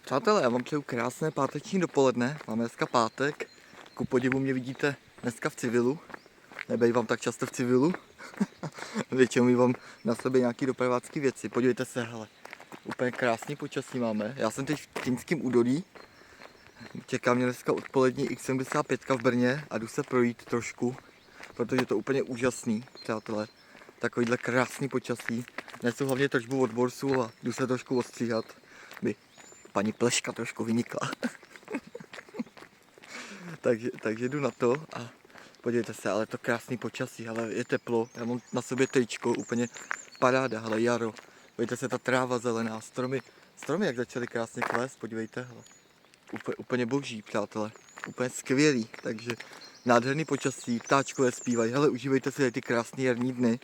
Přátelé, já vám přeju krásné páteční dopoledne. Máme dneska pátek. Ku podivu mě vidíte dneska v civilu. Nebej vám tak často v civilu. Většinou mám na sobě nějaký dopravácký věci. Podívejte se, hele. Úplně krásný počasí máme. Já jsem teď v Týnském údolí. Čeká mě dneska odpolední X75 v Brně a jdu se projít trošku, protože je to úplně úžasný, přátelé. Takovýhle krásný počasí. Nesu hlavně tržbu od borsu a jdu se trošku ostříhat. Paní Pleška trošku vynikla. takže jdu na to a podívejte se, ale to krásný počasí, ale je teplo, já mám na sobě tričko, úplně paráda, hele, jaro. Podívejte se, ta tráva zelená, stromy jak začaly krásně kvést, podívejte, hele. Úplně boží, přátelé, úplně skvělý, takže nádherný počasí, ptáčkové zpívají, hele, užívejte si ty krásné jarní dny,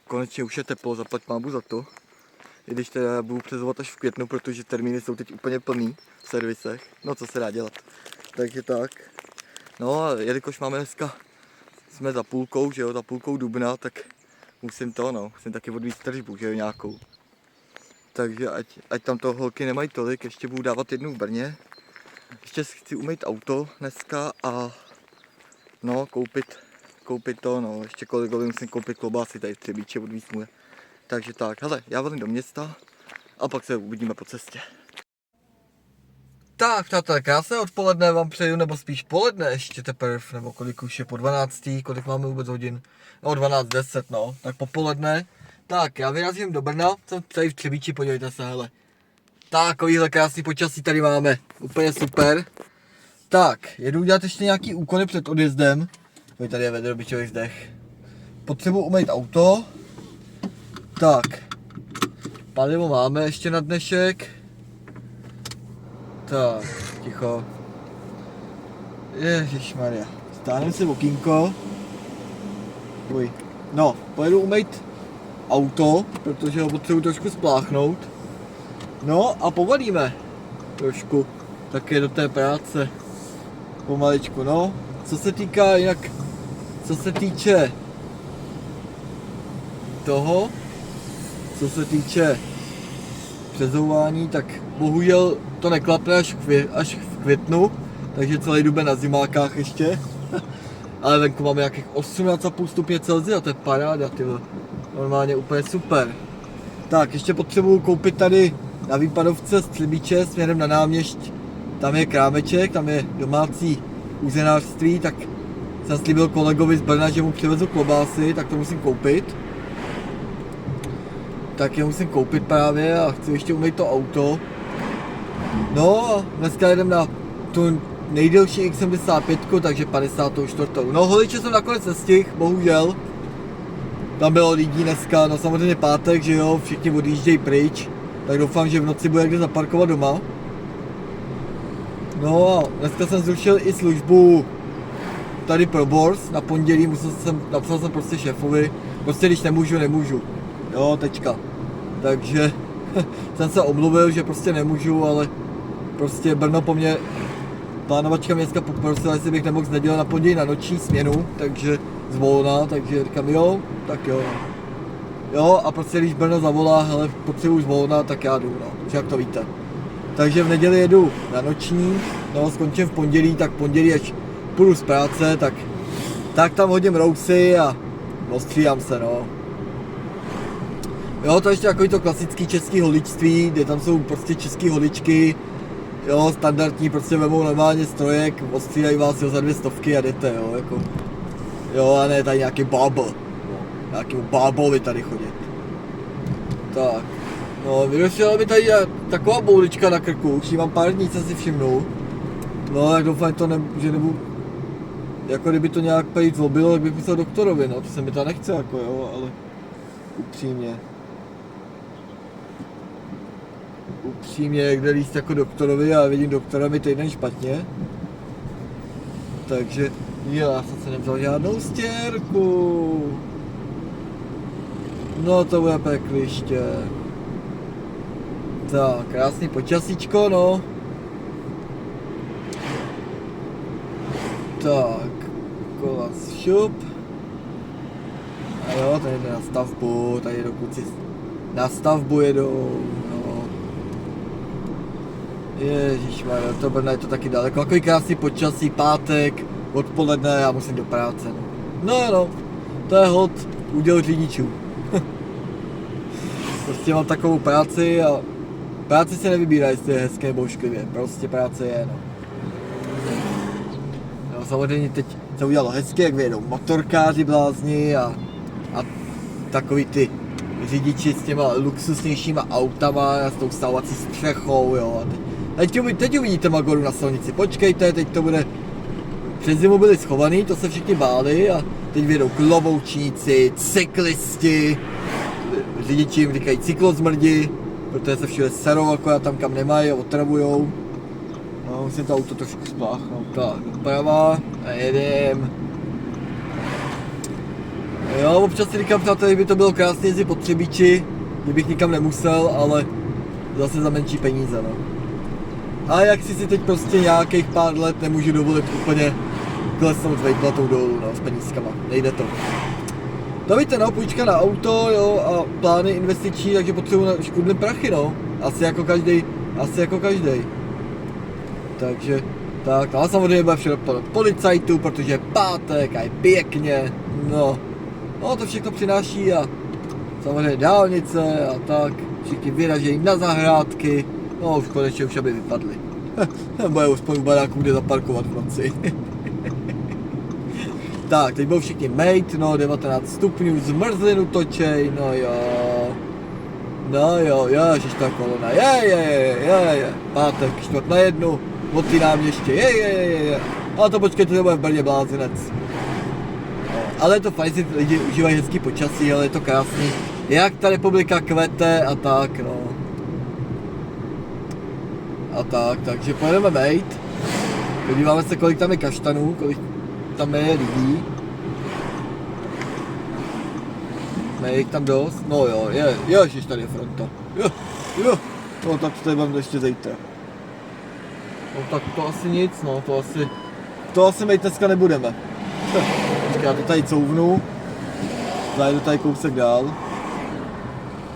konečně už je teplo, zaplať pámbu za to. I když teda budu přezovat až v květnu, protože termíny jsou teď úplně plný v servisech. No co se dá dělat. Takže tak. No a jelikož máme dneska, jsme za půlkou, že jo, za půlkou dubna, tak musím taky odvíct tržbu, že jo, nějakou. Takže ať tam to holky nemají tolik, ještě budu dávat jednu v Brně. Ještě chci umýt auto dneska a no, koupit to, no, ještě kolegovi musím koupit klobásy tady v Třebíči, odvíct mu je. Takže tak, hele, já volím do města a pak se uvidíme po cestě. Tak, přátelé, krásné odpoledne vám přeju, nebo spíš poledne ještě teprve, nebo kolik už je po 12, kolik máme vůbec hodin? No 12:10, no, tak popoledne. Tak, já vyrazím do Brna, jsem tady v Třebíči, podívejte se, hele. Takovýhle krásný počasí tady máme, úplně super. Tak, jedu udělat ještě nějaký úkony před odjezdem. Tady je vedrobičový zdech. Potřebuji umýt auto. Tak, palivo máme ještě na dnešek. Tak, ticho. Ježišmarja, stáhneme si okýnko. Uj. No, pojedu umýt auto, protože ho potřebuji trošku spláchnout. No a povalíme trošku také do té práce. Pomaličku, no. Co se týče toho, co se týče přezouvání, tak bohužel to neklapne až v květnu, takže celý duben na zimákách ještě. Ale venku máme nějakých 18,5 stupně Celsia, to je paráda, tyhle. Normálně úplně super. Tak, ještě potřebuju koupit tady na výpadovce z Třebíče směrem na náměšť. Tam je krámeček, tam je domácí uzenářství, tak jsem slíbil kolegovi z Brna, že mu přivezu klobásy, tak to musím koupit. Tak je musím koupit právě a chci ještě umýt to auto. No a dneska jedem na tu nejdelší X75, takže 54. No holiče jsem nakonec nestihl, bohužel. Tam bylo lidí dneska, no samozřejmě pátek, že jo, všichni odjíždějí pryč. Tak doufám, že v noci bude kde zaparkovat doma. No a dneska jsem zrušil i službu tady pro Bors na pondělí, napsal jsem prostě šéfovi, prostě když nemůžu. Jo, tečka. Takže jsem se omluvil, že prostě nemůžu, ale prostě Brno po mně, plánovačka mě dneska poprosila, jestli bych nemohl z neděle na pondělí na noční směnu, takže zvolná, takže říkám jo, tak jo. Jo, a prostě když Brno zavolá, hele, potřebuji zvolná, tak já jdu, no, jak to víte. Takže v neděli jedu na noční, no, skončím v pondělí, tak pondělí, až půjdu z práce, tak tam hodím rousy a ostříhám se, no. Jo, to je ještě takový to klasický český holičství, kde tam jsou prostě český holičky, jo, standardní, prostě vemou normálně strojek, ostříhají vás jo, za 200 a jdete, jo, jako. Jo, a ne tady nějaký bábl, nějaký bábovi tady chodit. Tak, no, vyrošila mi tady taková boulička na krku, už jí mám pár dní, co si všimnu. No, tak doufám, že nebudu, jako kdyby to nějak pejít zlobilo, tak bych myslel doktorovi, no, to se mi to nechce, jako jo, ale upřímně, kde líst jako doktorovi a vidím doktora mi týden špatně. Takže, jo, já jsem se nevzal žádnou stěrku. No to bude pekliště. Tak, krásný počasíčko, no. Tak, kola šup. A jo, tady jde na stavbu, tady jedou kluci na stavbu jedou, no. Ježišmarja, to Brno je to taky daleko. Takový krásný počasí, pátek, odpoledne, já musím do práce. No, to je hod úděl řidičů. Prostě mám takovou práci a práci se nevybírá, jestli je hezké nebo ošklivě. Prostě práce je, no. No, samozřejmě teď se udělalo hezky, jak vyjedou motorkáři blázni a takový ty řidiči s těma luxusnějšíma autama a s tou stávací střechou, jo. A teď uvidíte Magoru na silnici, počkejte, teď to bude... Před zimu byli schovaný, to se všichni báli a teď vyjedou klovoučníci, cyklisti, řidiči jim říkají cyklozmrdi, protože se všude serou, akorát tam kam nemají a otravujou. No, musím to auto trošku spláchnout. Tak, doprava a jedem. Jo, občas si říkám, přátelé, by to bylo krásně jezdit po Třebíči, kdybych nikam nemusel, ale zase za menší peníze, no. A jak si teď prostě nějakých pár let nemůžu dovolit úplně klesnout s vejplatou dolů, no, s penízkama, nejde to. To víte, no, půjčka na auto, jo, a plány investiční, takže potřebuji na škudlím prachy, no. Asi jako každý. Takže, tak, ale samozřejmě bude všechno pod policajtů, protože je pátek a je pěkně, no. No, to všechno přináší a samozřejmě dálnice a tak, všichni vyražejí na zahrádky, no už konečně už aby vypadli. Nebo je aspoň u baráků, kde zaparkovat v noci. Tak, teď budou všichni mate, no 19 stupňů, zmrzlinu točej, no jo, ježiš ta kolona, je, pátek, 1:15, od té náměště, je. Ale to počkejte, to bude v Brně blázinec. No, ale je to fajn, si lidi užívají hezký počasí, ale je to krásný. Jak ta republika kvete a tak, no. A tak, takže pojedeme mate. Podíváme se, kolik tam je kaštanů, kolik tam je lidí. Je jich tam dost? No jo, ježiš, tady je fronta. Jo, no tak to budeme ještě zítra. No tak to asi nic, no, to asi mít dneska nebudeme. Já to tady couvnu, zajedu tady kousek dál.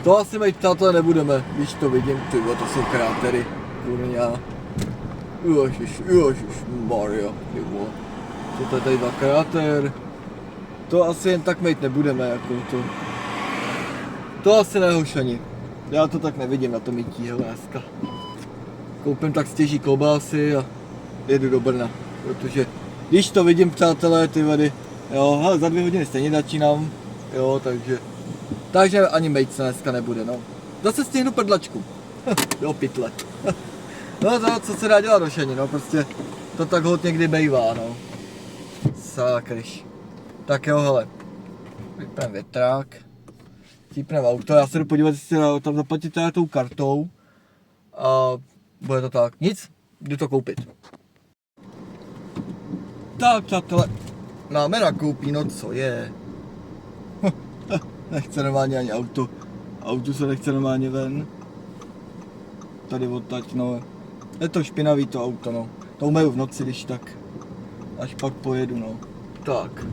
To asi mít táto nebudeme, když to vidím, tyjo, to jsou krátery, kurňa. Ježiš, Mario, tyjo. To je tady dva kráter. To asi jen tak mít nebudeme, jako to. To asi nehoš ani. Já to tak nevidím na to mytí, hele, dneska. Koupím tak stěží klobásy a jedu do Brna, protože když to vidím, přátelé, ty vady, jo, hele, za 2 hodiny stejně začínám, jo, takže ani mejt se dneska nebude, no. Zase stihnu prdlačku, do pytle. No to, co se dá dělat, rošení, no, prostě to tak hod někdy bejvá, no. Sákryš. Tak jo, hele, vypneme větrák, típneme auto, já se jdu podívat, jestli tam zaplatit teda tou kartou a bude to tak, nic, jdu to koupit. Tak přátelé, máme nakoupí, no co je. Nechce normálně ani auto se nechce normálně ven. Tady odtať, no, je to špinavý to auto, no, to umeju v noci, když tak, až pak pojedu, no, tak.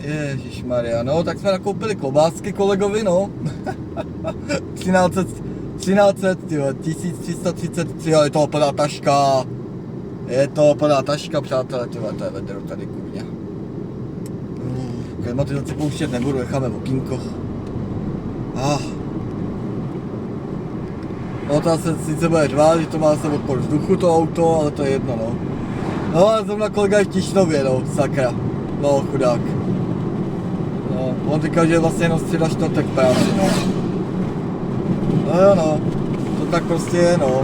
Ježišmarja, no, tak jsme nakoupili klobásky kolegovi, no. 1300, tyjo, 1333, jo, je to plná taška. Je to plná taška, přátelé, tyjo, to je vedro tady, kurňa. Klimatizaci pouštět nebudu, necháme okýnko. No, to se sice bude řvát, že to má se odpor vzduchu, to auto, ale to je jedno, no. No, a zrovna kolega je v Tišnově, no, sakra. No, chudák. No, on říkal, že je vlastně jenom středa čtvrtek práce, no. No jo, no, to tak prostě je, no.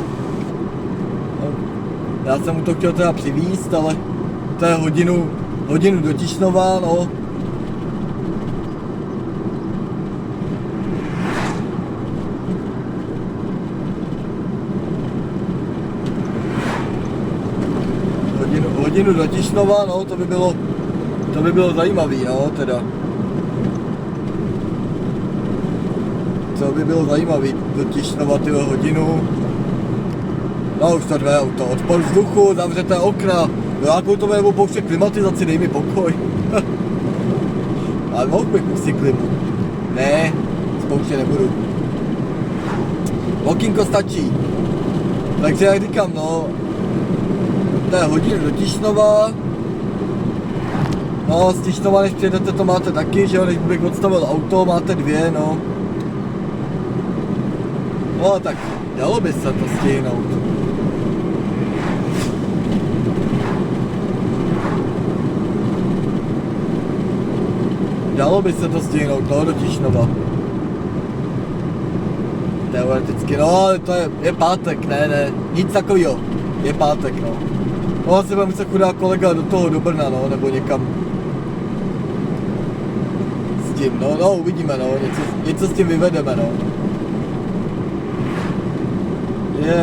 Já jsem mu to chtěl teda přivízt, ale to je hodinu do Tišnova, no. Hodinu do Tišnova, no, to by bylo zajímavý, no, teda. To by bylo zajímavý, do Tišnova, tyhle hodinu. No, už to dve auto, odpor vzduchu, zavřete okna. No, jakou to bude pouštět klimatizaci, dej mi pokoj. Ale mohl bych pustit klimu. Ne, spouštět nebudu. Okýnko stačí. Takže jak říkám, no, to je hodinu do Tišnova. No, z Tišnova, než přijedete, to máte taky, že jo, než bych odstavil auto, máte 2, no. No, tak dalo by se to stihnout. Dalo by se to stihnout, no, do Tišnova. Teoreticky, no, ale to je pátek, ne, nic takovýho. Je pátek, no. No, se bude muset chudá kolega do Brna, no, nebo někam. S tím, no, uvidíme, no, něco s tím vyvedeme, no.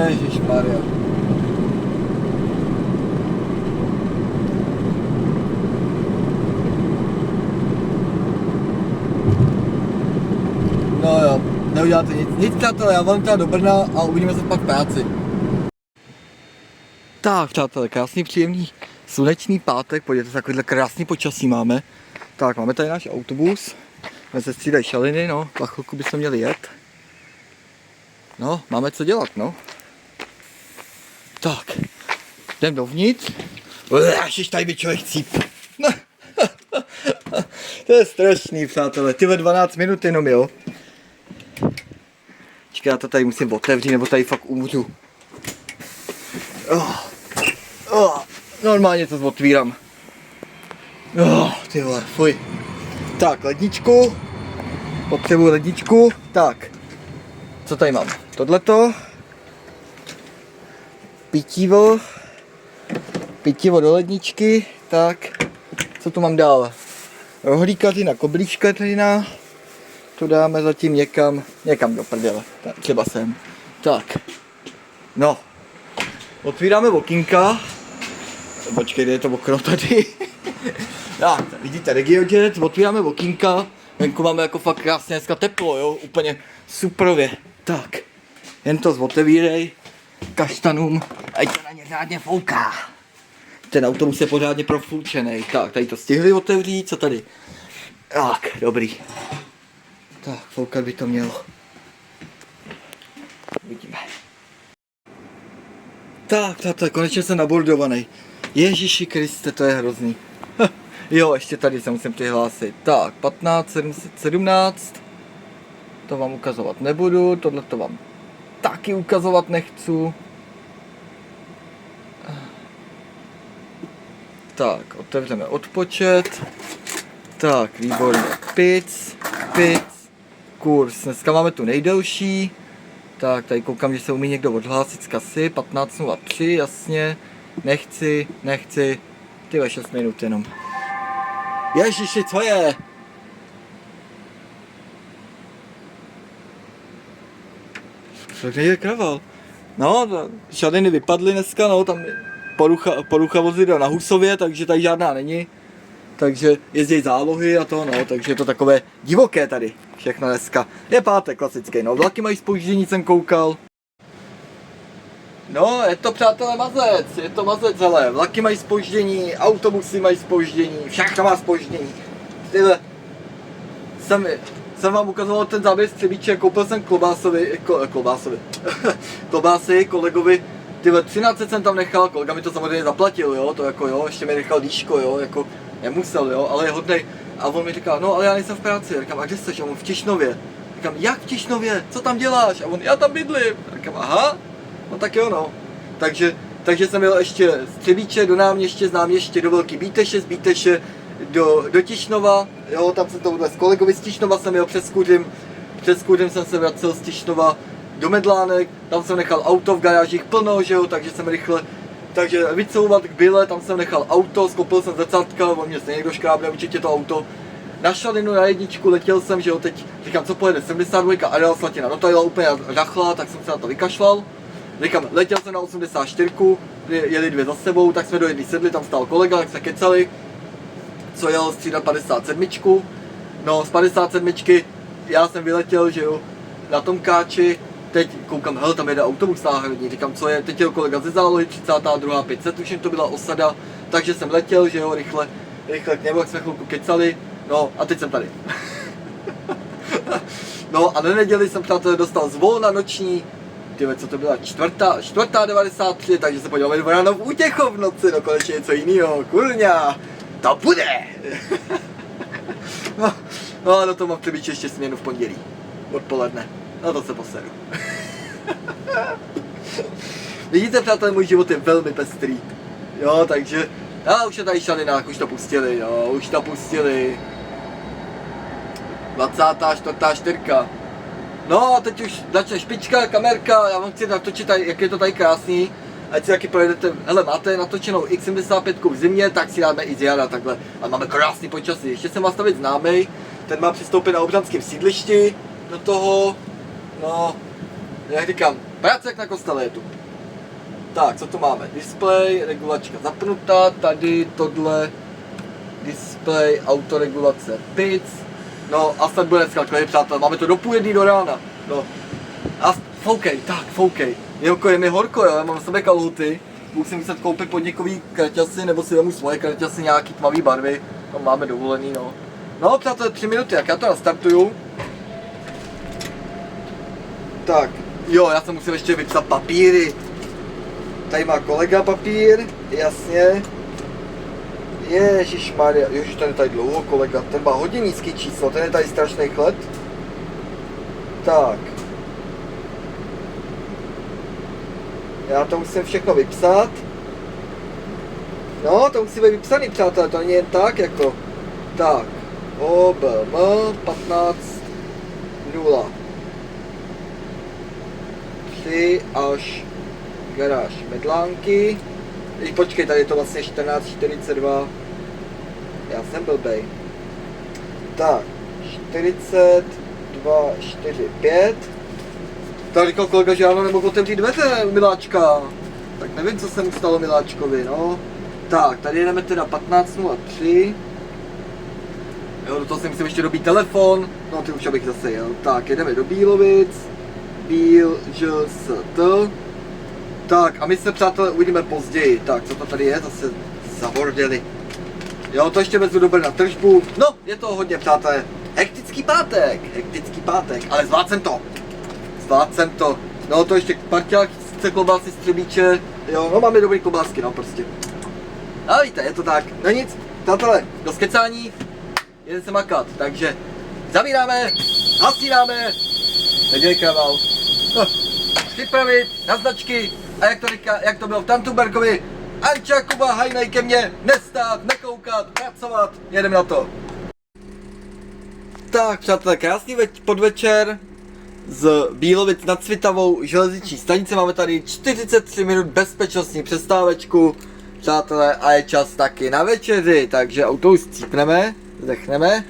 Ježišmarja. No jo, neuděláte nic přátelé, já vám teda do Brna a uvidíme se pak v práci. Tak přátelé, krásný, příjemný, slunečný pátek, podívejte se, takovýhle krásný počasí máme. Tak, máme tady náš autobus, my se střídají šaliny, no, za chvilku bychom měli jet. No, máme co dělat, no. Tak, jdem dovnitř. Ježiš, tady by člověk cíp. No. To je strašný, přátelé, ty ve 12 minut jenom, jo. Počkej, já to tady musím otevřít, nebo tady fakt umřu. Normálně to otvírám. Ty vole, fuj. Tak, ledničku. Potřebuji ledničku. Tak, co tady mám? Tohleto. Pitivo do ledničky. Tak, co tu mám dál? Rohlíkařina, koblíškařina. To dáme zatím někam do prdele. Tak, třeba sem. Tak, no. Otvíráme okýnka. Počkej, kde je to okno tady? Tak, vidíte, RegioJet, otvíráme okýnka. Venku máme jako fakt krásně dneska teplo, jo, úplně superově. Tak, jen to zotevírej kaštanům, ať to na ně řádně fouká. Ten autobus je pořádně profoučený. Tak, tady to stihli otevřít, co tady? Tak, dobrý. Tak, foukat by to mělo. Vidíme. Tak, konečně jsem nabordovaný. Ježíši Kriste, to je hrozný. Jo, ještě tady se musím přihlásit. Tak, 15, 17. To vám ukazovat nebudu, tohle to vám taky ukazovat nechci. Tak, otevřeme odpočet. Tak, výborně. Pic, kurz. Dneska máme tu nejdelší. Tak, tady koukám, že se umí někdo odhlásit z kasy. 15.03, jasně. Nechci. Tyhle 6 minut jenom. Ježiši, co je? Tak nejde kraval. No, šaliny vypadly dneska, no, tam je porucha vozidla na Husově, takže tady žádná není. Takže jezdí zálohy a to, no, takže je to takové divoké tady, všechno dneska. Je pátek klasický, no, vlaky mají zpoždění, jsem koukal. No, je to, přátelé, mazec, hele, vlaky mají zpoždění, autobusy mají zpoždění, všechno má zpoždění. Tyhle, jsem vám ukazoval ten záběr z Třebíče, koupil jsem klobásy kolegovi, tyhle 13 jsem tam nechal, kolega mi to samozřejmě zaplatil, jo, to jako jo, ještě mi nechal dýško, jo, jako nemusel, jo, ale je hodnej. A on mi říká, no ale já nejsem v práci, říkám, a kde jsi, a on v Tišnově. Říkám, jak v Tišnově, co tam děláš? A on, já tam bydlím. Říkám, aha, no tak jo, no. Takže jsem jel ještě z Třebíče do náměště, z náměště do Velký Bíteše, do Tišnova, jo, tam jsem tohle s kolegovi z Tišnova jsem jel přes Kudym jsem se vracel z Tišnova do Medlánek, tam jsem nechal auto v garážích plno, že jo, takže jsem rychle, takže vycouvat k Byle, tam jsem nechal auto, skoupil jsem zrcátka, on mě se někdo škrábne určitě to auto. Na šalinu na jedničku letěl jsem, že jo, teď říkám, co pojede, 72 Adela Slatina, no to jela úplně rachla, tak jsem se na to vykašlal. Říkám, letěl jsem na 84, jeli dvě za sebou, tak jsme do jedné sedli, tam stál kolega, tak se kecali, co jel střídat 57. No z 57. já jsem vyletěl, že jo, na tom káči, teď koukám, hele, tam jede autobus náhradní, říkám, co je, teď jel kolega ze zálohy, 32. 500, tuším to byla osada, takže jsem letěl, že jo, rychle k němu, jak jsme chvilku kecali, no a teď jsem tady. No a na neděli jsem, přátelé, dostal zvolna noční. Tyhle, co to byla? Čtvrtá 93, takže se podíváme do ráno v Útěcho v noci, no konečně něco jiného, kurňa, to bude! no a do toho mám přebíč ještě směnu v pondělí, odpoledne, no to se poseru. Vidíte, přátelé, můj život je velmi pestrý, jo, takže, a už je tady Šaninák, už to pustili, jo, už to pustili. 24. No a teď už začne špička, kamerka, já vám chci natočit tady, jak je to tady krásný. Ať si taky projedete, hele, máte natočenou X75 v zimě, tak si dáme i z jara takhle. A máme krásný počasí, ještě jsem vás stavit známej, ten má přistoupit na obřanském sídlišti do toho, no, jak říkám, práce jak na kostele je tu. Tak, co tu máme? Display, regulačka zapnutá, tady tohle, display, autoregulace PIC. No a snad bude dneska klid, přátelé, máme to do půl jedný do rána, no. A foukej, tak, foukej. Je mi horko, jo, já mám na sebe kalhoty, budu si muset koupit podnikový kraťasy, nebo si vemu svoje kraťasy nějaký tmavý barvy, tam máme dovolený, no. No, přátelé, 3 minuty, jak já to nastartuju. Tak, jo, já jsem musel ještě vypsat papíry. Tady má kolega papír, jasně. Ježišmarja, ježiš, ten je tady dlouho, kolega, ten má hodně nízký číslo, ten je tady strašný chled. Tak. Já to musím všechno vypsat. No, to musí být vypsaný, přátelé, to není jen tak, jako. Tak, OBM 15.0 3 až garáž Medlánky. Počkej, tady je to vlastně 14.42. Já jsem blbej. Tak, 42.45. Tak říkal kolega, že ano, nemohl otevřít dveře, miláčka. Tak nevím, co se mu stalo miláčkovi, no. Tak, tady jedeme teda 15.03. Jo, do toho si musím ještě dobít telefon. No, ty už abych zase jel. Tak, jedeme do Bílovic. Bíl.ž.st. Tak, a my se, přátelé, uvidíme později. Tak, co to tady je? Zase zabordeli. Jo, to ještě vezu do Brna tržbu. No, je to hodně, přátelé. Hektický pátek, ale zvládl jsem to. No, to ještě parťák, chce klobásy z Třebíče. Jo, no máme dobrý klobásky, no, prostě. A víte, je to tak. No nic, přátelé, do skecání. Jeden se makat, takže zavíráme, hasínáme. Nedělej kravál. No, připravit na značky. A jak to bylo v Tantubergovi, Anča, Kuba, hajnej ke mně, nestát, nekoukat, pracovat, jedeme na to. Tak, přátelé, krásný podvečer z Bílovic nad Svitavou železniční stanice. Máme tady 43 minut bezpečnostní přestávečku, přátelé, a je čas taky na večeři, takže auto už scípneme, zdechneme.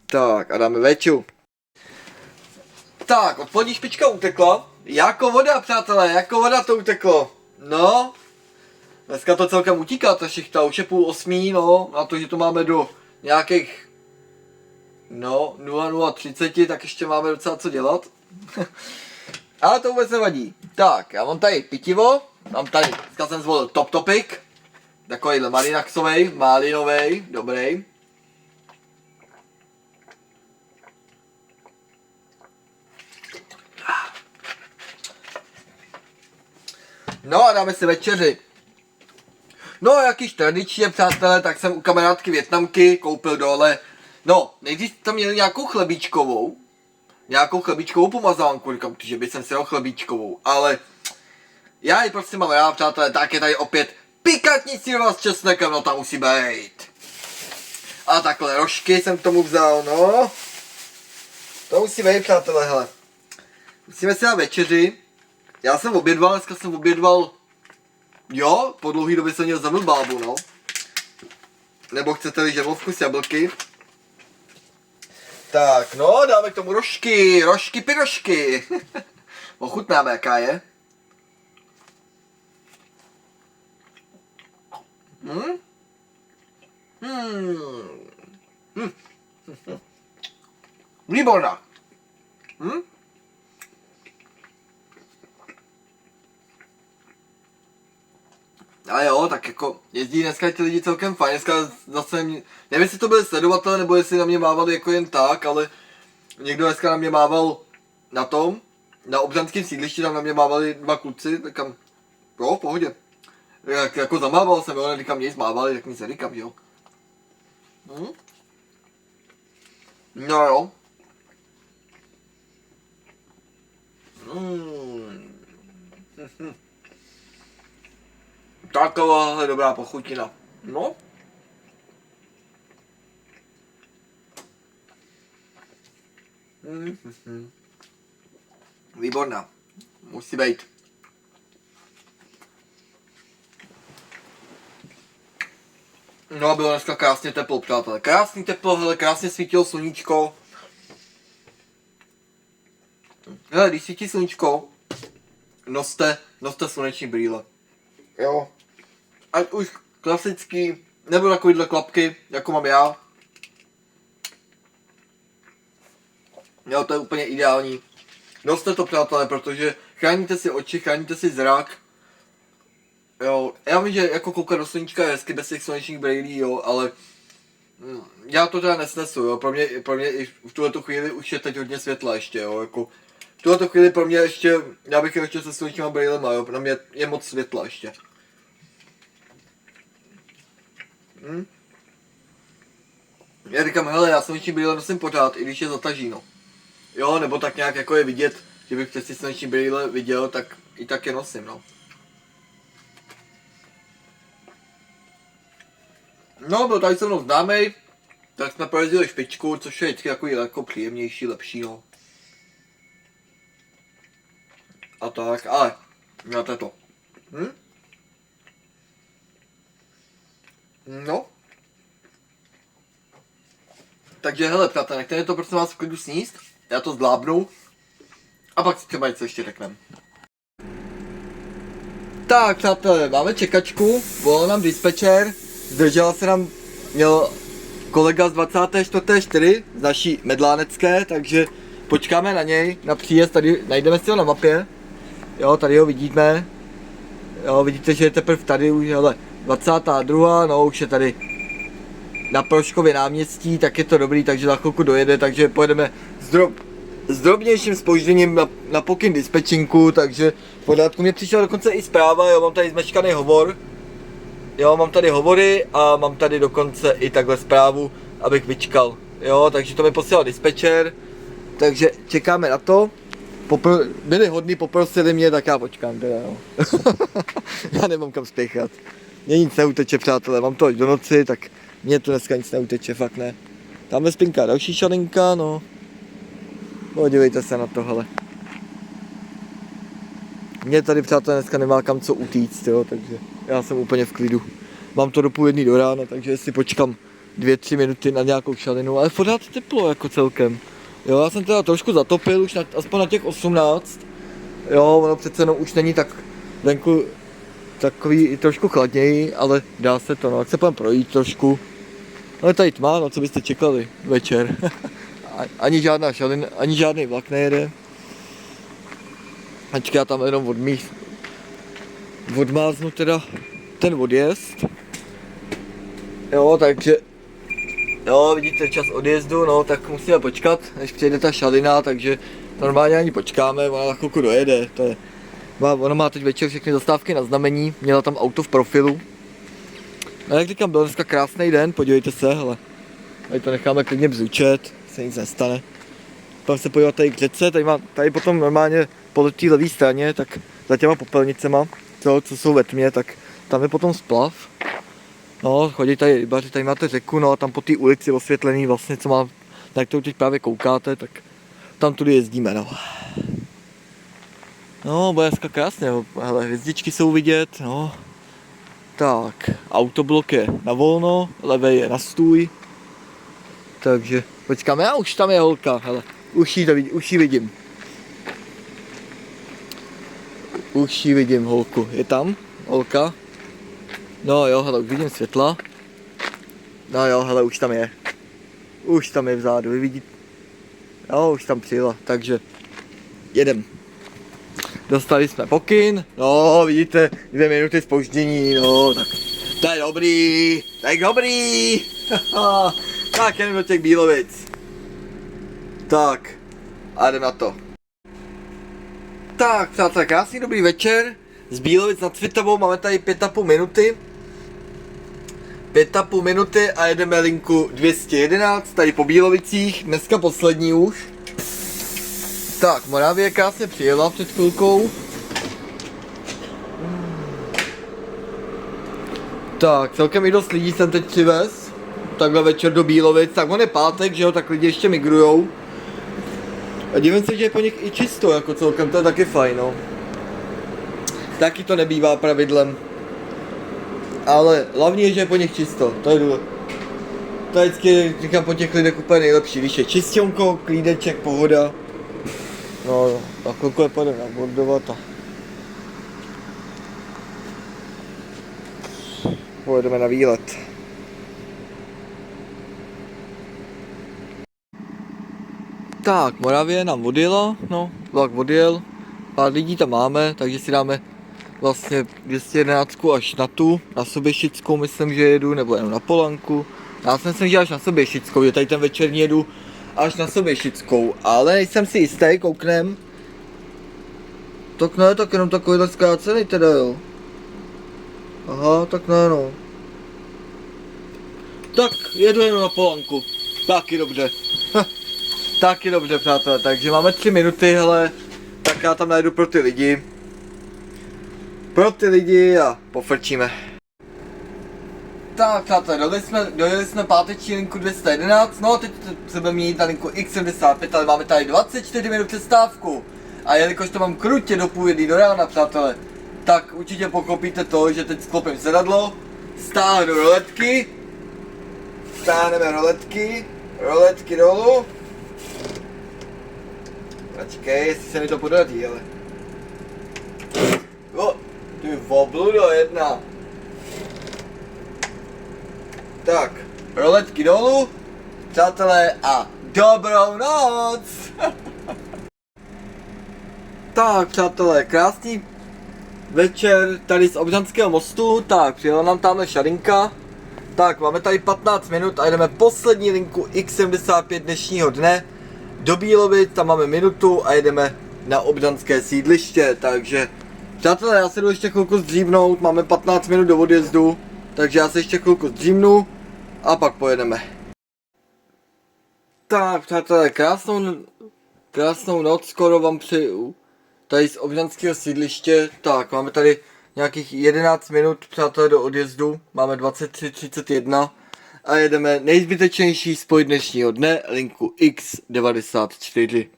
Tak, a dáme veču. Tak, odpolední špička utekla. Jako voda, přátelé, jako voda to uteklo. No, dneska to celkem utíká, ta šichta, už je 7:30, no, na to, že to máme do nějakých, no, 00:30, tak ještě máme docela co dělat. Ale to vůbec nevadí. Tak, já mám tady pitivo, mám tady, dneska jsem zvolil Top Topic, takovýhle malinaxovej, malinovej, dobrý. No a dáme si večeři. No a jakýž tradičně, přátelé, tak jsem u kamarádky Vietnamky koupil dole. No, nejdřív tam měli nějakou chlebíčkovou pomazánku, říkám, že by jsem si dal chlebíčkovou, ale já ji prostě mám rád, přátelé, tak je tady opět pikantní sýrová s česnekem, no tam musí být. A takhle rožky jsem k tomu vzal, no. To musí být, přátelé, hele. Musíme si dát večeři. Já jsem obědval, dneska jsem obědval, jo, po dlouhý době jsem měl za bábu, no. Nebo chcete-li žemlovku s jablky. Tak, no, dáme k tomu rožky, pyrožky. Ochutnáme, jaká je. Výborná. Ale jo, tak jako jezdí dneska ti lidi celkem fajn, dneska zase, nevím jestli to byli sledovatelé, nebo jestli na mě mávali jako jen tak, ale někdo dneska na mě mával na tom, na obřanském sídlišti, tam na mě mávali dva kluci, říkám, jo, v pohodě. Jako zamával jsem, jo, říkám, nic mávali, tak nic neříkám, jo. No jo. Takováhle dobrá pochutina. No. Výborná. Musí být. No a bylo dneska krásně teplo, přátelé. Krásný teplo, hele, krásně svítilo sluníčko. Hele, když svítí sluníčko, noste sluneční brýle. Jo. Ať už klasický, nebo takovýhle klapky, jako mám já. Jo, to je úplně ideální. Noste to, přátelé, protože chráníte si oči, chráníte si zrak. Jo, já vím, že jako koukat do sluníčka je hezky bez těch slunečních brýlí, jo, ale já to teda nesnesu, jo, pro mě i v tuhletu chvíli už je teď hodně světla ještě, jo, jako v tuhletu chvíli pro mě ještě, já bych ještě se slunečníma brýlema, jo, pro mě je moc světla ještě. Já říkám, hele, já sluneční brýle nosím pořád, i když je zatažíno. Jo, nebo tak nějak jako je vidět, že bych přes ty sluneční brýle viděl, tak i tak je nosím, no. No, byl tady se mnou známej, tak jsme projezdili špičku, což je vždycky takový jako příjemnější, lepší, no. A tak, ale, máte to. No. Takže hele, přátelé, nechte to prosím vás v klidu sníst, já to zdlábnu a pak si třeba něco ještě řekneme. Tak, přátelé, máme čekačku, volal nám dispečer, zdržela se nám, měl kolega z 24. z naší medlánecké, takže počkáme na něj, na příjezd, tady najdeme si ho na mapě, jo, tady ho vidíme, jo, vidíte, že je teprve tady už, hele, 22. no už je tady na Proškově náměstí, tak je to dobrý, takže za chvilku dojede, takže pojedeme s drobnějším zpožděním na pokyn dispečinku, takže v pořádku. Mně přišla dokonce i zpráva, jo, mám tady zmečkaný hovor, jo, mám tady hovory a mám tady dokonce i takhle zprávu, abych vyčkal, jo, takže to mi posílal dispečer, takže čekáme na to. Byli hodní, poprosili mě, tak já počkám teda, jo. Já nemám kam spěchat. Mně nic neuteče, přátelé, mám to až do noci, tak mně tu dneska nic neuteče, fakt ne. Tamhle spinká další šalinka, no. Podívejte se na to, hele. Mně tady, přátelé, dneska nemá kam co utíct, jo, takže já jsem úplně v klidu. Mám to do 12:30 do rána, takže si počkám 2-3 minuty na nějakou šalinu, ale pořád teplo jako celkem. Jo, já jsem teda trošku zatopil, už aspoň na těch 18. Jo, ono přece jenom už není tak venku takový trošku chladněji, ale dá se to, no, tak se půjdeme projít trošku. No je tady tma, no co byste čekali večer. Ani žádná šalina, ani žádný vlak nejede. Ačka já tam jenom odmáznu teda ten odjezd. Jo, takže jo, vidíte čas odjezdu, no tak musíme počkat, než přijde ta šalina, takže normálně ani počkáme, ona za chvilku dojede, to je. Ona má teď večer všechny zastávky na znamení, měla tam auto v profilu. A jak říkám, byl dneska krásný den, podívejte se, hele. Tady to necháme klidně bzučet, se nic nestane. Tam se podívat tady k řece, tady potom normálně po té levé straně, tak za těma popelnicema, co jsou ve tmě, tak tam je potom splav. No, chodí tady rybaři, tady máte řeku, no a tam po té ulici osvětlený vlastně, co má, na kterou teď právě koukáte, tak tam tudy jezdíme, no. No, bude dneska krásně, hele, hvězdičky jsou vidět, no. Tak, autoblok je na volno, levej je na stůj. Takže počkáme, a už tam je holka, hele, už ji vidím. Už ji vidím, holku, je tam, holka. No jo, hele, už vidím světla. No jo, hele, už tam je. Už tam je vzadu, vy vidíte. Jo, už tam přijela, takže jedem. Dostali jsme pokyn, no vidíte, 2 minuty zpoždění, no tak to je dobrý, tak dobrý. Tak jdem do těch Bílovic. Tak, a jdem na to. Tak, přátelé, krásný dobrý večer. Z Bílovic nad Svitavou máme tady 5,5 minuty. 5,5 minuty a jedeme linku 211 tady po Bílovicích, dneska poslední už. Tak, Moravie krásně přijela před chvilkou. Tak, celkem i dost lidí jsem teď přivez. Takhle večer do Bílovic, tak on je pátek, že jo, tak lidi ještě migrujou. A dívám se, že je po nich i čisto, jako celkem, to je taky fajn, no. Taky to nebývá pravidlem. Ale hlavně je, že je po nich čisto, to je důležité. To je vždycky, říkám, po těch lidech úplně nejlepší, když je čistěnko, klídeček, pohoda. No, tak chvilku je půjdeme nabordovat a pojedeme na výlet. Tak, Moravie nám odjela, no, vlak odjel, pár lidí tam máme, takže si dáme vlastně 211 až na Soběšickou myslím, že jedu, nebo jenom na Polanku. Já si myslím, že až na Soběšickou, že tady ten večerní jedu až na Soběšickou, ale nejsem si jistý, kouknem. Tak ne, tak jenom takovýhle zkrácený teda jo. Aha, tak ne no. Tak, jedu jenom na Polanku, taky dobře. Taky dobře, přátelé, takže máme 3 minuty, hele, tak já tam najdu pro ty lidi. Pro ty lidi a pofrčíme. Tak, přátelé, dojeli jsme páteční linku 211, no teď se budeme měnit na linku X75, ale máme tady 24 minut přestávku. A jelikož to mám krutě do půl jedný do rána, přátelé, tak určitě pochopíte to, že teď sklopím sedadlo, stáhnu roletky, stáhneme roletky dolů. Počkej, jestli se mi to podaří, ale... O, ty vobludo jedna. Tak, roletky dolů, přátelé, a dobrou noc! Tak, přátelé, krásný večer tady z Obřanského mostu, tak, přijela nám tamhle šarinka. Tak, máme tady 15 minut a jdeme poslední linku X75 dnešního dne. Do Bílovic, tam máme minutu a jedeme na obřanské sídliště, takže přátelé, já se jdu ještě chvilku zdřímnout, máme 15 minut do odjezdu, takže já se ještě chvilku zdřímnu a pak pojedeme. Tak přátelé, krásnou noc skoro vám přeju, tady z obřanského sídliště, tak máme tady nějakých 11 minut přátelé do odjezdu, máme 23:31. A jedeme nejzbytečnější spoj dnešního dne, linku X94.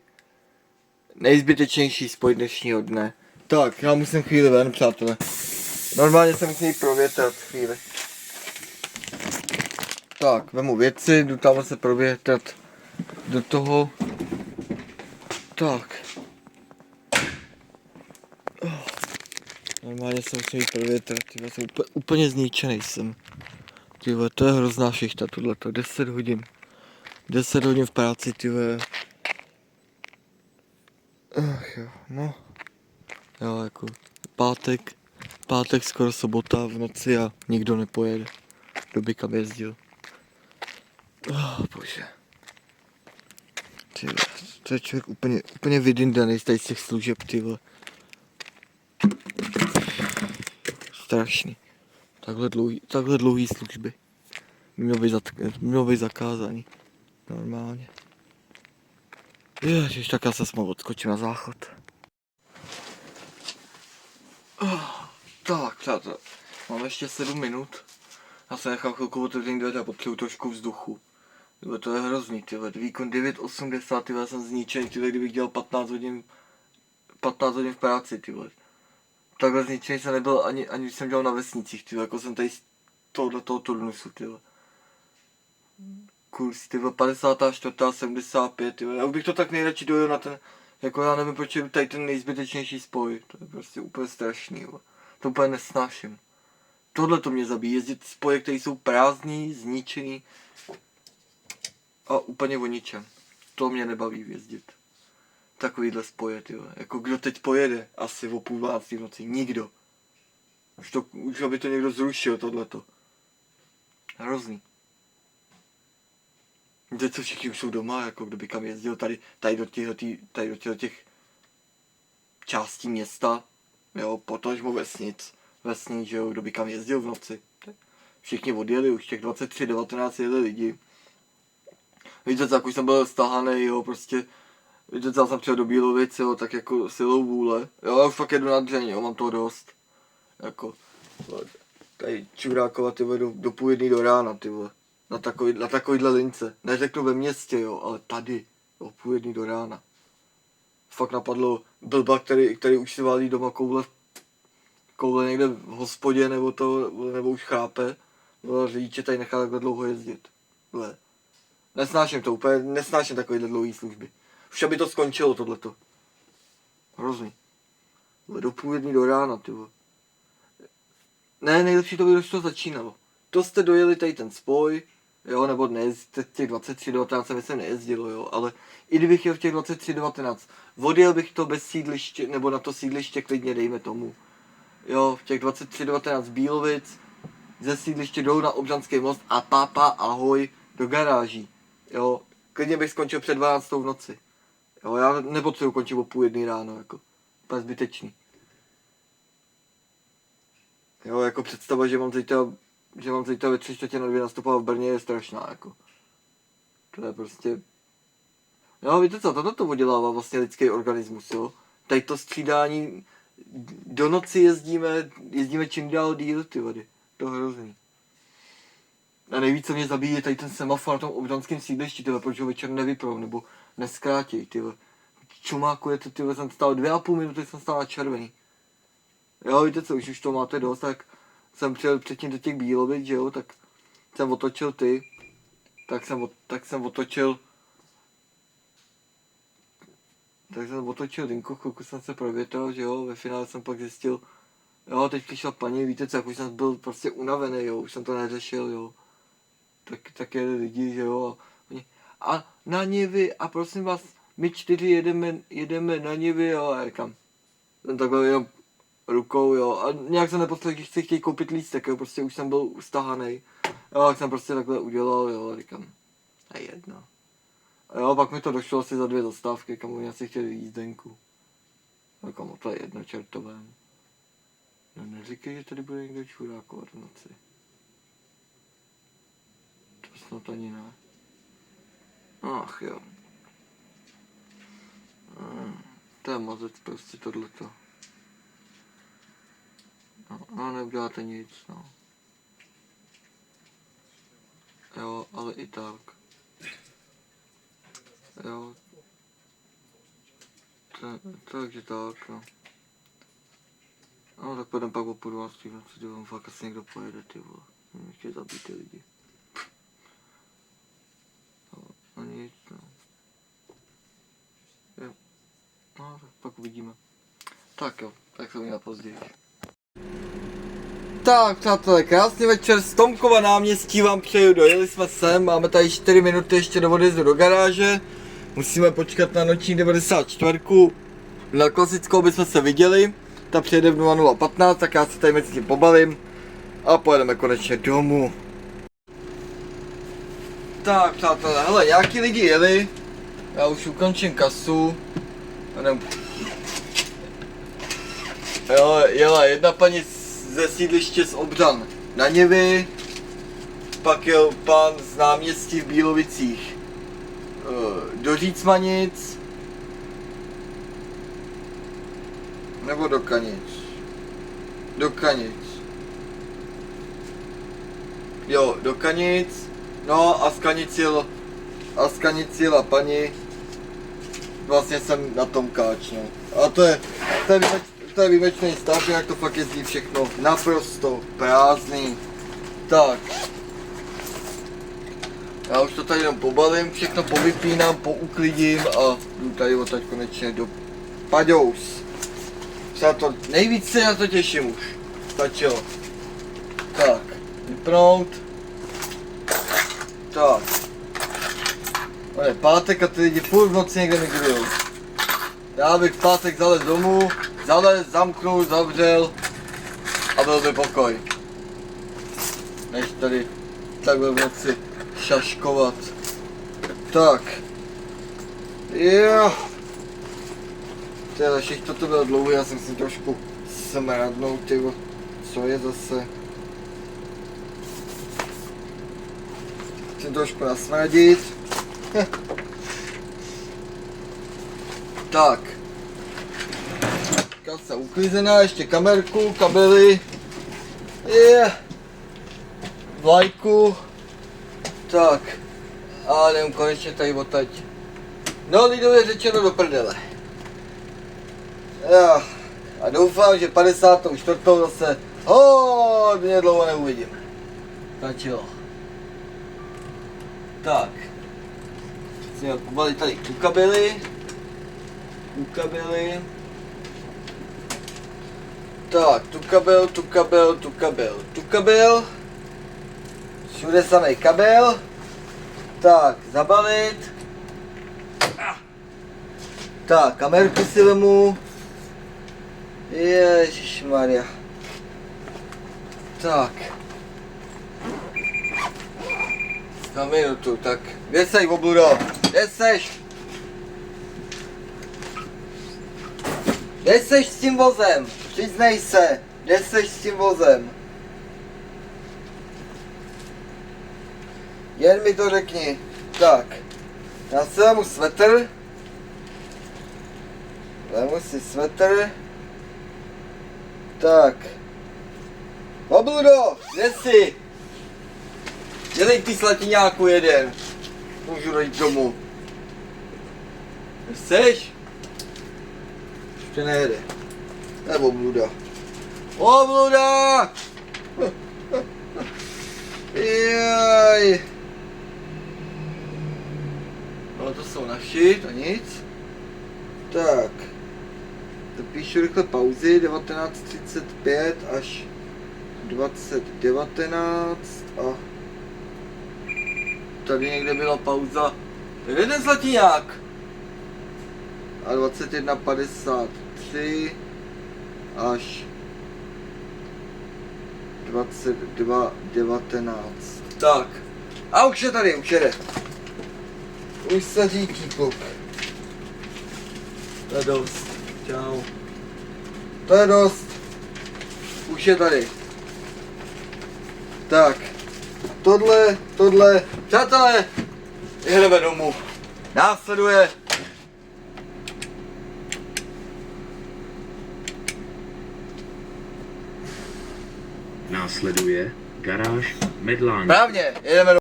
Nejzbytečnější spoj dnešního dne. Tak, já musím chvíli ven, přátelé. Normálně se musím jít provětrat chvíli. Tak, vemu věci, jdu tam se provětrat do toho. Tak. Normálně se musím jít provětrat, jsem úplně zničený jsem. Tyhle, to je hrozná šichta tohleto, 10 hodin. 10 hodin v práci, tyhle. Ach jo, no. Jo, jako pátek skoro sobota v noci a nikdo nepojede. Kdo by kam jezdil. Bože. Tyhle, to je člověk úplně vydindaný z těch služeb, tyhle. Strašný. Takhle dlouhý služby. Mělo být zakázaný. Normálně. Ježiš, tak já se smál odskočím na záchod. Tak, přátelé. Mám ještě 7 minut. Já se nechám chvilku otevřený dveře a potřebuji trošku vzduchu. Tyhle, to je hrozný, tyhle. Výkon 9,80, tyhle, jsem zničený, tyhle, kdybych dělal 15 hodin v práci, tyhle. Takhle zničený jsem nebyl ani když jsem dělal na vesnicích, tyhle, jako jsem tady z tohoto turnusu, tyhle. Kurz, tyhle, 54, 75, tyhle. Já bych to tak nejradši dojel na ten, jako já nevím, proč je tady ten nejzbytečnější spoj, to je prostě úplně strašný, tyhle. To úplně nesnáším. Tohle to mě zabíjí, jezdit spoje, které jsou prázdný, zničený a úplně o ničem. To mě nebaví jezdit. Takovýhle spoje, tyhle. Jako kdo teď pojede asi o 11:30 v noci? Nikdo. Už aby to někdo zrušil, tohleto. Hrozný. Víte co, všichni už jsou doma, jako kdo by kam jezdil, tady do těch částí města, jo, potažmo vesnic, že jo, kdo by kam jezdil v noci. Všichni odjeli, už těch 23:19 jeli lidi. Víte co, jak už jsem byl stahaný, jo, prostě, víte co, já jsem přijel do Bílovic, jo, tak jako silou vůle, jo, já už fakt jedu na dřeň, jo, mám toho dost, jako, tady čurákovat, ty vole, do 12:30 do rána, ty vole, na takovýhle lince, neřeknu ve městě, jo, ale tady, o 12:30 do rána. Fakt napadlo blba, který už si válí doma koule někde v hospodě, nebo už chápe, no, řidiče tady nechá takhle dlouho jezdit. Hle. Nesnáším to úplně, nesnáším takovýhle dlouhý služby. Už aby to skončilo tohleto. Hrozný. Do 12:30 do rána, ty vole. Ne, nejlepší to by, když to začínalo. To jste dojeli tady ten spoj, jo, nebo dnes, těch 23:19 se myslím nejezdilo, jo, ale i kdybych jel v těch 23:19, odjel bych to bez sídliště, nebo na to sídliště klidně, dejme tomu. Jo, v těch 23:19 Bílovic, ze sídliště dolů na Obřanský most a pápa ahoj do garáží. Jo, klidně bych skončil před 12 v noci. Jo, já nepotřebuji končit o 12:30 ráno, jako, úplně zbytečný. Jo, jako představa, že mám zítra ve 3:45 nastupovat v Brně je strašná, jako. To je prostě... Jo, víte co, toto oddělává vlastně lidský organismus, jo. Tady to střídání, do noci jezdíme čím dál díl, ty vody. To je hrozný. A nejvíc, co mě zabíjí, je tady ten semafor na tom obřanském sídlišti, tyhle, protože ho večer nevyprou, nebo neskrátí, tyhle. Čumáku je to, tyhle, jsem stál 2,5 minuty, jsem stál na červený. Jo, víte co, už to máte dost, tak jsem přijel předtím do těch Bílovic, že jo, tak jsem otočil Dinku, chvilku jsem se provětral, že jo, ve finále jsem pak zjistil, jo, teď přišla paní, víte co, jak už jsem byl prostě unavený, jo, už jsem to neřešil, jo, tak jeli lidi, že jo, a na Nivy, a prosím vás, my 4 jedeme na Nivy, jo, a kam, jsem takhle jenom rukou, jo, a nějak jsem neposlal, když si chtějí koupit lístek, jo, prostě už jsem byl ustahanej, jo, tak jsem prostě takhle udělal, jo, a říkám, a jedno. A jo, pak mi to došlo asi za 2 zastávky, kam oni asi chtěli jízdenku. A kam, to je jedno čertové. No neříkej, že tady bude někdo čurákovat v noci. To snad ani ne. Ach jo. To je mazec prostě tohleto. No, neuděláte nic, no. Jo, ale i tak. Jo. Takže tak, no. No, tak půjdem pak o 11:30 v noci, ty vole, fakt asi někdo pojede, ty vole. Ještě zabít ty lidi. No nic, no. Jo. No, tak pak uvidíme. Tak jo, tak se uvidíme později. Tak přátelé, krásný večer z Tomkova náměstí vám přeju, dojeli jsme sem, máme tady 4 minuty ještě do odjezdu do garáže. Musíme počkat na noční 94. Na klasickou bychom se viděli, ta přijede v 00:15, tak já se tady mezi tím pobalím a pojedeme konečně domů. Tak přátelé, hele, nějaký lidi jeli, já už ukončím kasu. Jo, jela jedna paní ze sídliště z Obřan na Nivy, pak jel pán z náměstí v Bílovicích do Řícmanic, nebo do Kanic. Do Kanic. Jo, do Kanic, no a z Kanic jela paní, vlastně jsem na tom káč, no. A to je výjimečný stav, jak to fakt jezdí všechno naprosto prázdný. Tak. Já už to tady jenom pobalím, všechno povypínám, pouklidím a jdu tady odtaď konečně do Paďous. Nejvíc se na to těším už. Stačilo. Tak, vypnout. Tak. To je pátek a ty lidi furt v noci někde migrujou. Já bych v pátek zalez domů, zamknul, zavřel a byl by pokoj. Než tady takhle v noci šaškovat. Tak. Jo. Teda všechno to bylo dlouho, já jsem si trošku smrádnou, tyvo. Co je zase? Chci trošku nasmradit. Tak. Kasa uklizená, ještě kamerku, kabely. Vlajku. Tak. A jdem konečně tady odtaď. No, lidově řečeno do prdele. Já. A doufám, že 54. zase hodně dlouho neuvidím. Tak jo. Tak. Jsme kubali tady tu kabely. Tak, tu kabel. Všude samý kabel. Tak, zabalit. Tak, kamerku si vemu. Ježišmarja. Tak. Na minutu, tak. Kde seš, obludo? Kde seš? Kde seš s tím vozem? Přiznej se. Kde seš s tím vozem? Jen mi to řekni. Tak. Já si vemu svetr. Vemu si svetr. Tak. Obludo, kde jsi? Dělej ty slatiňáku jeden. Můžu dojít domů. Kde jseš? Ještě nejede. Nebo Obluda. Obluda! Jaj. No to jsou naši, to nic. Tak. Zapíšu rychle pauzy 19:35 až 20:19 a tady někde byla pauza. Kde ten zlatiňák? A 21:53 až 22:19. Tak. A už je tady, už jede. Už se řídí kluk. To je dost. Čau. To je dost. Už je tady. Tak. Tohle. Přátelé, jedeme domů. Následuje. Následuje garáž Medláň. Správně, jedeme domů.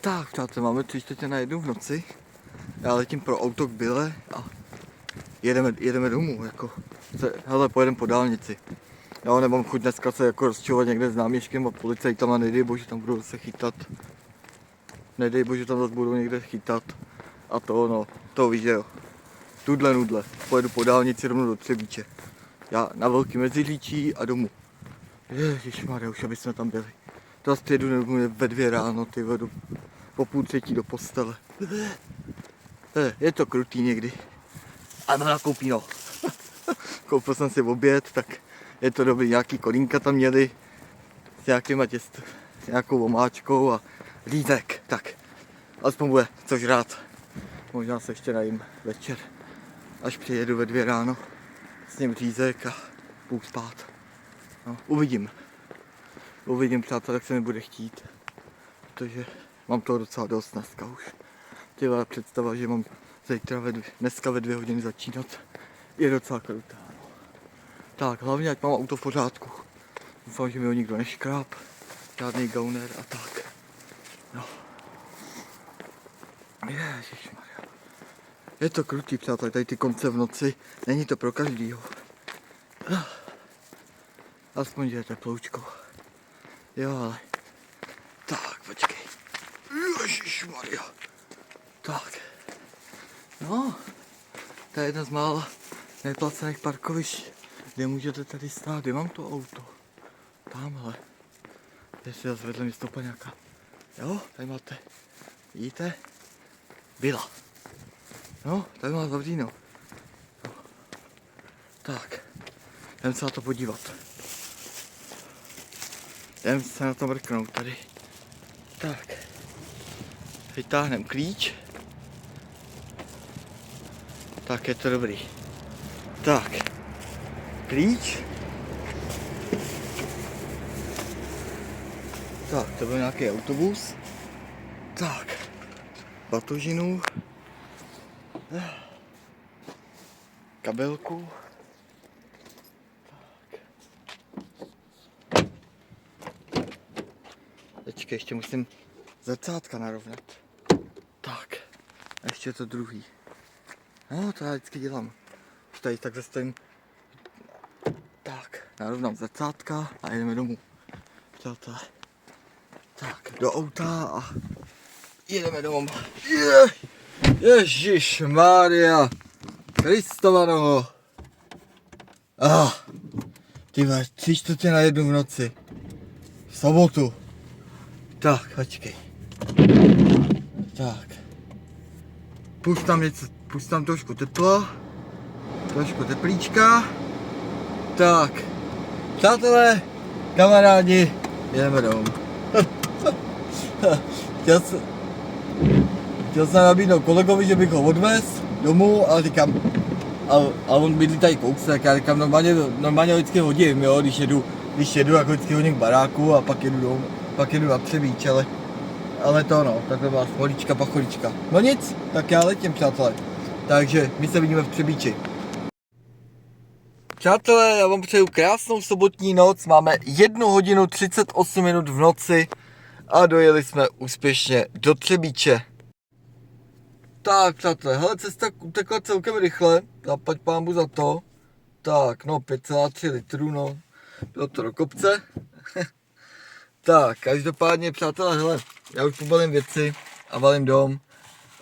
Tak, přátelé, máme 3:45 v noci. Já letím pro auto k Byle a jedeme domů, jako. Hele, pojedeme po dálnici. Já nemám chuť dneska se jako rozčilovat někde s náměstkem a policajtama, nedej bože tam budou se chytat. Nedej bože tam zase budou někde chytat. A to no, to víš, že jo. Tudle nudle, pojedu po dálnici rovnou do Třebíče. Já na Velký Meziříčí a domů. Ježišmarja, už aby jsme tam byli. To zase přijedu ve 2 ráno, ty vedu po 2:30 do postele. Je to krutý někdy. A mám nakoupíno. Koupil jsem si oběd, tak je to dobrý. Nějaký kolínka tam měli s nějakýma těsty, s nějakou omáčkou a lízek. Tak, aspoň bude co žrát. Možná se ještě najím večer, až přijedu ve 2 ráno. S ním řízek a půjdu spát. No, uvidím. Uvidím, přátelé, jak se mi bude chtít. Protože mám toho docela dost dneska už. Těla představa, že mám dneska ve 2 hodiny začínat, je docela krutá. No. Tak, hlavně ať mám auto v pořádku. Doufám, že mi ho nikdo neškráp. Žádný gauner a tak. No. Ježišmarja. Je to krutý, přátelé, tady ty konce v noci. Není to pro každýho. Aspoň, že je teploučko. Jo, ale... Tak, počkej. Ježišmarja. Tak. No, to je jedna z mála neplacených parkovišť, kde můžete tady stát. Kde mám to auto? Tamhle. Ještě zase vedle mě stoupa nějaká. Jo, tady máte. Vidíte? Byla. No, tady má zavříno. No. Tak. Jdem se na to podívat. Jdem se na to mrknout tady. Tak. Vytáhneme klíč. Tak je to dobrý. Tak. Klíč. Tak, to byl nějaký autobus. Tak. Batožinu. Kabelku. Tak. Počkej, ještě musím zrcátka narovnat. Tak. A ještě to druhý. No, to já vždycky dělám. Už tady tak zastavím. Tak, narovnám zrcátka a jedeme domů. Přátelé. Tak, do auta a jedeme domů. Ježíš Mária. Kristova noho. Ty vole, 3/4 v noci. V sobotu. Tak, počkej. Tak. Pust tam trošku tepla. Trošku teplíčka. Tak. Přátelé, kamarádi, jedeme domů. Chtěl jsem nabídnout kolegovi, že bych ho odvez domů, ale říkám, a on bydlí tady kousek, já říkám, normálně vždycky hodím, jo, když jedu, jako vždycky hodím k baráku a pak jedu domů, pak jedu na Třebíč, ale to no, takhle byla schodička, pachodička. No nic, tak já letím, přátelé, takže my se vidíme v Třebíči. Přátelé, já vám přeju krásnou sobotní noc, máme 1:38 v noci a dojeli jsme úspěšně do Třebíče. Tak přátelé, hele, cesta utekla celkem rychle, zaplať pánbu za to. Tak, no 5,3 litrů, no, bylo to do kopce. Tak, každopádně přátelé, hele, já už pobalím věci a valím dom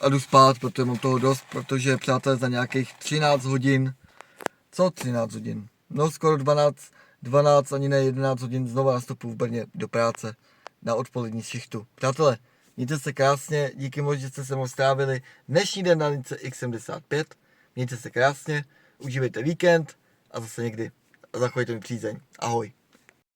a jdu spát, protože mám toho dost, protože přátelé za nějakých 13 hodin, co 13 hodin? No skoro 12, ani ne 11 hodin znova nastupuji v Brně do práce na odpolední šichtu. Přátelé, mějte se krásně, díky moc, že jste se mnou strávili dnešní den na lince X75. Mějte se krásně, užívejte víkend a zase někdy. A zachovejte mi přízeň. Ahoj.